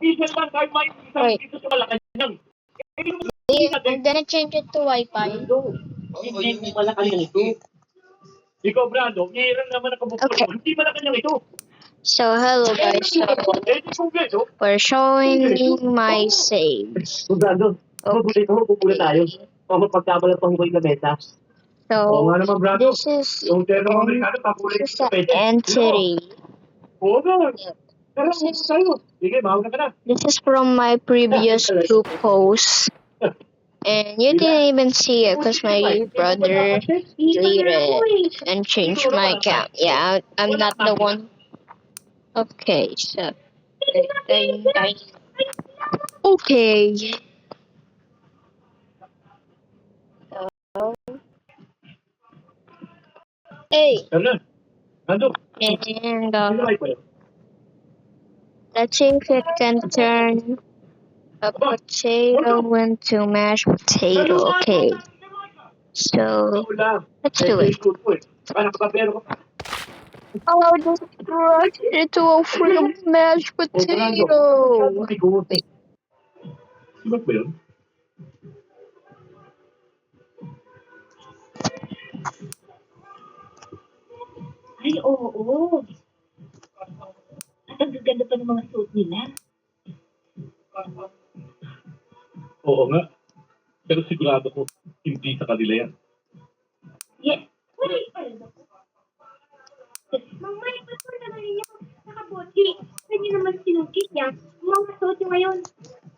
Wait. I'm gonna change it to Wi-Fi. Okay. So hello guys. So we're showing my saves. Okay. So this is the entry. This is from my previous two posts. And you didn't even see it because my brother deleted it and changed my account. Yeah, I'm not the one. Okay, so. Okay. Hey. And let's see if it can turn a potato into mashed potato. Okay. So let's do it. Oh, just crushed it into a freaking mashed potato. Ay, oo. At ang gaganda pa ng mga suit nila. Oo nga. Pero sigurado ko, hindi sa kanila yan. Yes. Wala pa rin ako. Mamay, ba't mo naman niya nakaboti? Pwede naman sinungkit niya. Mga suit niya ngayon.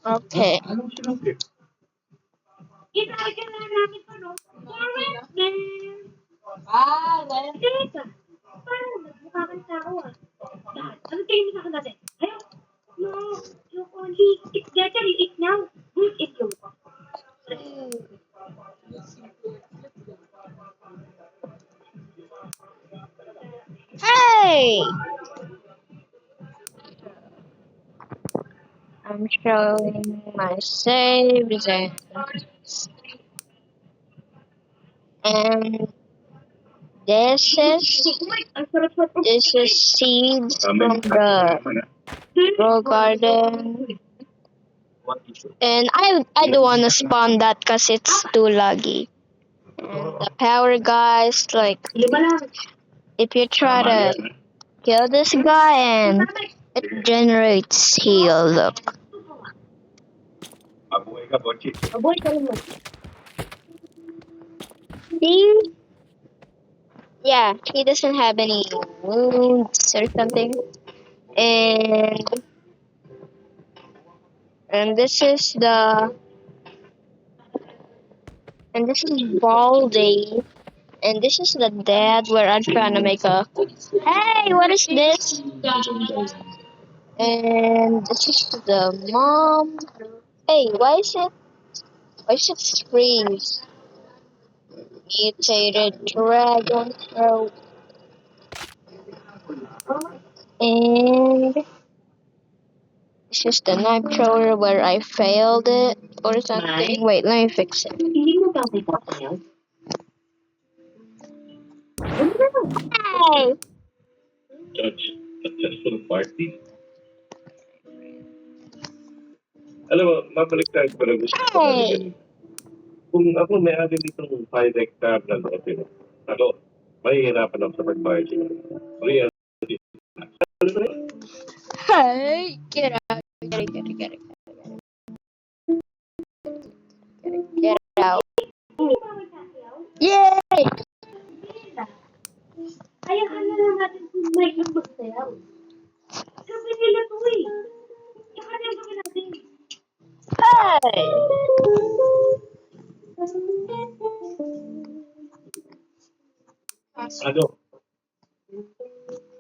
Okay. Anong sinungkit? Itarga na namin pa, no? Correct, man. Teka. Parang nagmukha kang tao, ah. Ano tingin mo sa akin natin? Ayaw. No. You only. It's better you eat now. Eat you. Hey! I'm showing my saves and this is seeds from the grow garden. And I don't wanna spawn that because it's too laggy. And the power guys, like if you try to kill this guy and it generates heal, look. Mabuhay ka, Bochi. Aboy ka rin mo. See? Yeah, he doesn't have any wounds or something. And this is Baldy. And this is the dad where I'm trying to make a. Hey, what is this? And this is the mom. Hey, why is it freeze? Mutated dragon throat. And this is the knife thrower where I failed it or something. Wait, let me fix it. Hindi mo ba may papayaw? Hey! Judge, successful party. Alam mo, mabalik tayo pero gusto ko na ganun. Kung ako may agad ditong 5 hectare na lote, ako, mahihirapan ako sa pagbayad siya. Real. Hey! Get out. Get out. Yay! Ayahan na lang natin kung may magsayaw. Sabi nila to eh. Tsaka na gawin natin. Hey! Ano?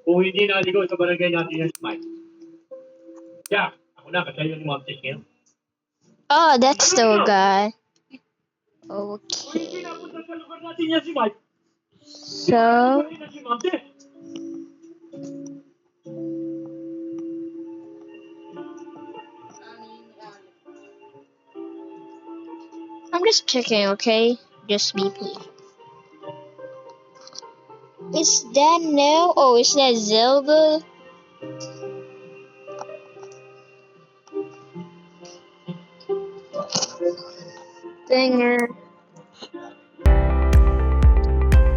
Kung hindi naligo sa barangay natin yung smile. Yeah, ako na, kasi yung mga ngayon. Oh, that's the guy. Kung hindi Okay. napunta sa lugar natin yan si Mike, So, hindi na si Mante. I'm just checking, okay? Just be please. Is that no? Oh, is that Zelda? Dinger.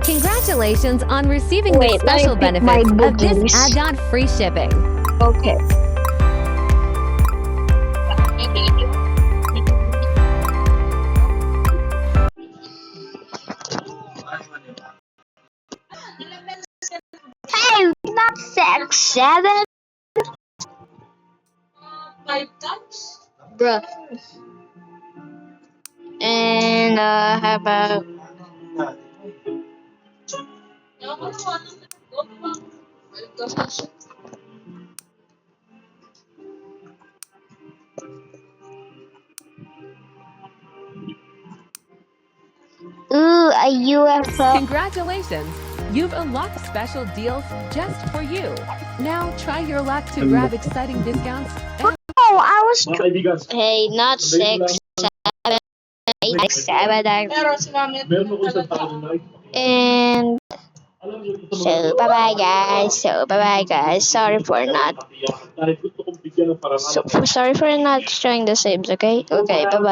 Congratulations on receiving the Wait, let me special pick my benefits of this bookies. add-on free shipping. Okay. Hey, not 6, 7. Bruh. And how about a UFO? Congratulations! You've unlocked special deals just for you. Now try your luck to grab exciting discounts and Oh, I was. Mga kaibigan, Hey, not 6, 7, 8, 7. meron ako isang tao na And alam mo ito sa so mga bye bye guys. Sorry for not. kahit gusto kong bigyan ng parangalan. Sorry for not showing the saves. Okay. Okay. Bye bye.